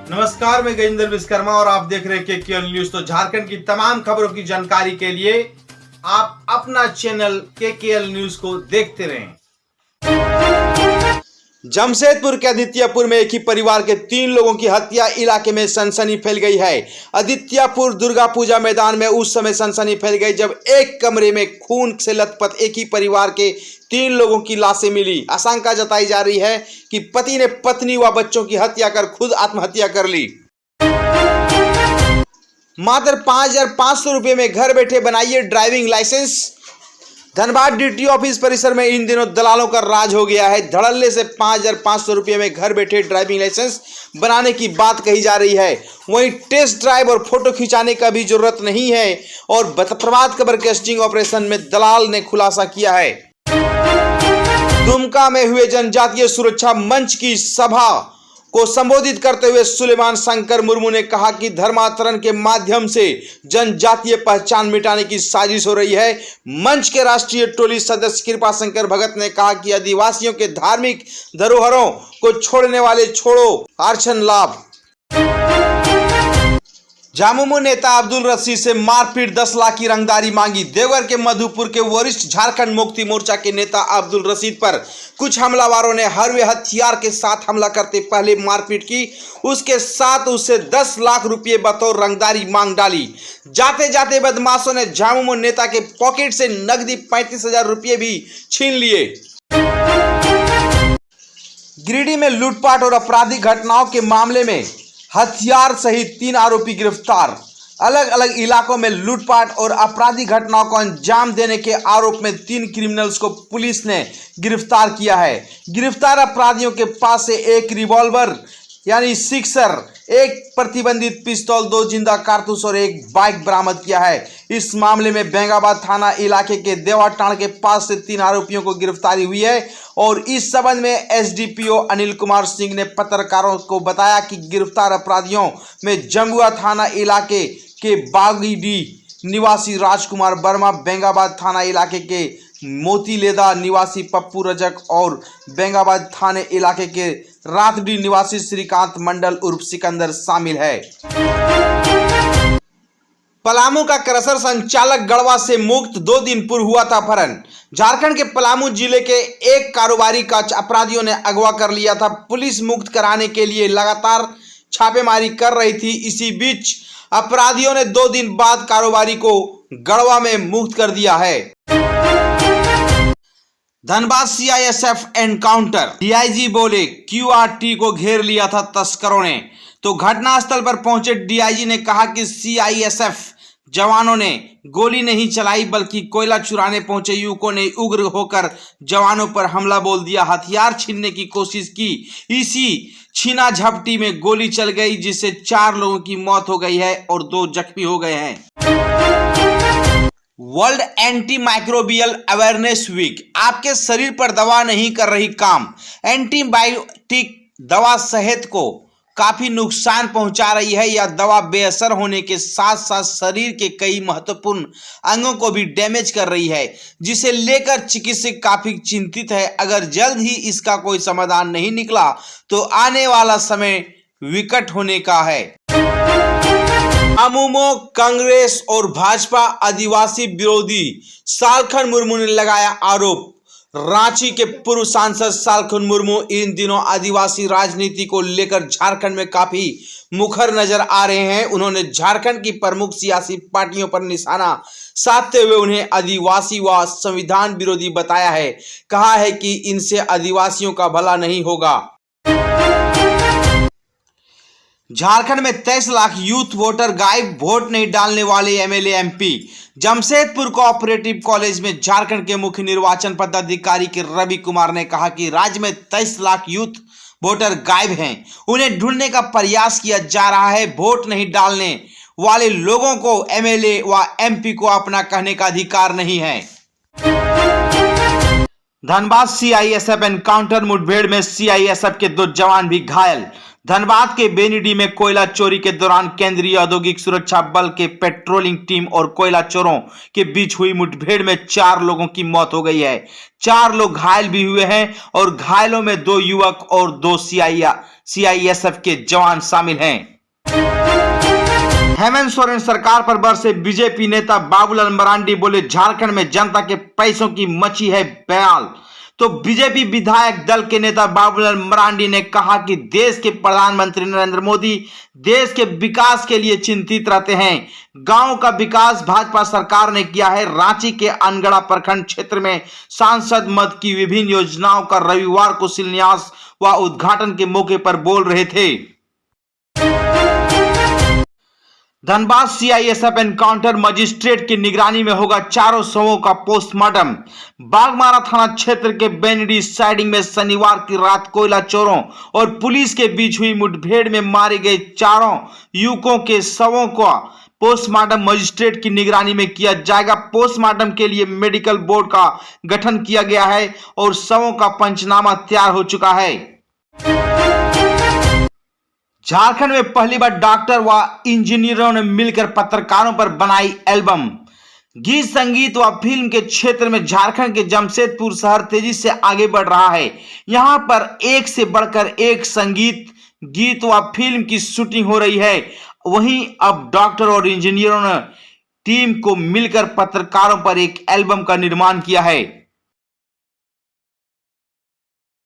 नमस्कार, मैं गजेंद्र विश्वकर्मा और आप देख रहे हैं केकेएल न्यूज। तो झारखंड की तमाम खबरों की जानकारी के लिए आप अपना चैनल केकेएल न्यूज को देखते रहें। जमशेदपुर के आदित्यपुर में एक ही परिवार के 3 लोगों की हत्या, इलाके में सनसनी फैल गई है। आदित्यपुर दुर्गा पूजा मैदान में उस समय सनसनी फैल गई जब एक कमरे में खून से लथपथ एक ही परिवार के 3 लोगों की लाशें मिली। आशंका जताई जा रही है कि पति ने पत्नी व बच्चों की हत्या कर खुद आत्महत्या कर ली। मात्र 5,500 रुपये में घर बैठे बनाइए driving licence. Dhanbad DT office परिसर में इन दिनों दलालों का राज हो गया है। धड़ल्ले से 5,500 रुपये में घर बैठे ड्राइविंग लाइसेंस बनाने की बात कही जा रही है। वहीं टेस्ट ड्राइव और फोटो खिंचाने का भी जरूरत नहीं है। और प्रभात खबर के स्टिंग ऑपरेशन में दलाल ने खुलासा किया है। दुमका में हुए जनजातीय सुरक्षा मंच की सभा को संबोधित करते हुए सुलेमान शंकर मुर्मू ने कहा कि धर्मांतरण के माध्यम से जनजातीय पहचान मिटाने की साजिश हो रही है। मंच के राष्ट्रीय टोली सदस्य कृपा शंकर भगत ने कहा कि आदिवासियों के धार्मिक धरोहरों को छोड़ने वाले छोड़ो आरक्षण लाभ। झामुमो नेता अब्दुल रशीद से मारपीट, 10 लाख की रंगदारी मांगी। देवघर के मधुपुर के वरिष्ठ झारखंड मुक्ति मोर्चा के नेता अब्दुल रशीद पर कुछ हमलावरों ने हरवे हथियार के साथ हमला करते पहले मारपीट की, उसके साथ उससे 10 लाख रुपये बतौर रंगदारी मांग डाली। जाते जाते बदमाशों ने झामुमो नेता के पॉकेट से नकदी 35,000 रुपये भी छीन लिए। गिरिडीह में लूटपाट और आपराधिक घटनाओं के मामले में हथियार सहित 3 आरोपी गिरफ्तार। अलग अलग इलाकों में लूटपाट और आपराधिक घटनाओं को अंजाम देने के आरोप में 3 क्रिमिनल्स को पुलिस ने गिरफ्तार किया है। गिरफ्तार अपराधियों के पास से एक रिवॉल्वर यानी सिक्सर, एक प्रतिबंधित पिस्तौल, 2 जिंदा कारतूस और एक बाइक बरामद किया है। इस मामले में बेंगाबाद थाना इलाके के देवाटाण के पास से 3 आरोपियों को गिरफ्तारी हुई है। और इस संबंध में एसडीपीओ अनिल कुमार सिंह ने पत्रकारों को बताया कि गिरफ्तार अपराधियों में जंबुआ थाना इलाके के बागीडीह निवासी राजकुमार वर्मा, बेंगाबाद थाना इलाके के मोतीलेदा निवासी पप्पू रजक और बेंगाबाद थाने इलाके के रातडी निवासी श्रीकांत मंडल उर्फ सिकंदर शामिल है। पलामू का क्रशर संचालक गढ़वा से मुक्त, 2 दिन पूर्व हुआ था अपहरण। झारखंड के पलामू जिले के एक कारोबारी का अपराधियों ने अगवा कर लिया था। पुलिस मुक्त कराने के लिए लगातार छापेमारी कर रही थी। इसी बीच अपराधियों ने 2 दिन बाद कारोबारी को गढ़वा में मुक्त कर दिया है। धनबाद सीआईएसएफ एनकाउंटर, डीआईजी बोले क्यूआरटी को घेर लिया था तस्करों ने। तो घटनास्थल पर पहुंचे डीआईजी ने कहा कि सीआईएसएफ जवानों ने गोली नहीं चलाई बल्कि कोयला चुराने पहुंचे युवकों ने उग्र होकर जवानों पर हमला बोल दिया, हथियार छीनने की कोशिश की। इसी छीना झपटी में गोली चल गई जिससे 4 लोगों की मौत हो गई है और 2 जख्मी हो गए हैं। World anti microbial awareness week, आपके शरीर पर दवा नहीं कर रही काम। एंटीबायोटिक दवा सेहत को काफी नुकसान पहुंचा रही है। यह दवा बेअसर होने के साथ साथ शरीर के कई महत्वपूर्ण अंगों को भी डैमेज कर रही है, जिसे लेकर चिकित्सक काफी चिंतित है। अगर जल्द ही इसका कोई समाधान नहीं निकला तो आने वाला समय विकट होने का है। झामुमो, कांग्रेस और भाजपा आदिवासी विरोधी, सालखन मुर्मू ने लगाया आरोप। रांची के पूर्व सांसद सालखन मुर्मू इन दिनों आदिवासी राजनीति को लेकर झारखंड में काफी मुखर नजर आ रहे हैं। उन्होंने झारखंड की प्रमुख सियासी पार्टियों पर निशाना साधते हुए उन्हें आदिवासी व संविधान विरोधी बताया है। कहा है कि इनसे आदिवासियों का भला नहीं होगा। झारखंड में 23 लाख यूथ वोटर गायब, वोट नहीं डालने वाले MLA MP. Jamshedpur cooperative college में झारखंड के मुख्य निर्वाचन पदाधिकारी के रवि कुमार ने कहा कि राज्य में 23 लाख यूथ वोटर गायब हैं। उन्हें ढूंढने का प्रयास किया जा रहा है। वोट नहीं डालने वाले लोगों को एमएलए व एमपी को अपना कहने का अधिकार नहीं है। धनबाद सीआईएसएफ एनकाउंटर मुठभेड़ में सीआईएसएफ के 2 जवान भी घायल। धनबाद के बेनीडी में कोयला चोरी के दौरान केंद्रीय औद्योगिक सुरक्षा बल के पेट्रोलिंग टीम और कोयला चोरों के बीच हुई मुठभेड़ में 4 लोगों की मौत हो गई है। 4 लोग घायल भी हुए हैं और घायलों में 2 युवक और 2 सीआईएसएफ के जवान शामिल हैं। हेमंत सोरेन सरकार पर बरसे बीजेपी नेता बाबूलाल मरांडी बोले, झारखंड में जनता के पैसों की मची है बवाल। तो बीजेपी विधायक दल के नेता बाबूलाल मरांडी ने कहा कि देश के प्रधानमंत्री नरेंद्र मोदी देश के विकास के लिए चिंतित रहते हैं। गांव का विकास भाजपा सरकार ने किया है। रांची के अनगढ़ा प्रखंड क्षेत्र में सांसद मद की विभिन्न योजनाओं का रविवार को शिलान्यास व उद्घाटन के मौके पर बोल रहे थे। धनबाद सीआईएसएफ एनकाउंटर मजिस्ट्रेट की निगरानी में होगा। 4 शवों का पोस्टमार्टम। बागमारा थाना क्षेत्र के बेनीडी साइडिंग में शनिवार की रात कोयला चोरों और पुलिस के बीच हुई मुठभेड़ में मारे गए 4 युवकों के शवों का पोस्टमार्टम मजिस्ट्रेट की निगरानी में किया जाएगा। पोस्टमार्टम के लिए मेडिकल बोर्ड का गठन किया गया है और शवों का पंचनामा तैयार हो चुका है। झारखंड में पहली बार डॉक्टर व इंजीनियरों ने मिलकर पत्रकारों पर बनाई एल्बम। गीत संगीत व फिल्म के क्षेत्र में झारखंड के जमशेदपुर शहर तेजी से आगे बढ़ रहा है। यहां पर एक से बढ़कर एक संगीत, गीत व फिल्म की शूटिंग हो रही है। वहीं अब डॉक्टर और इंजीनियरों ने टीम को मिलकर पत्रकारों पर एक एल्बम का निर्माण किया है।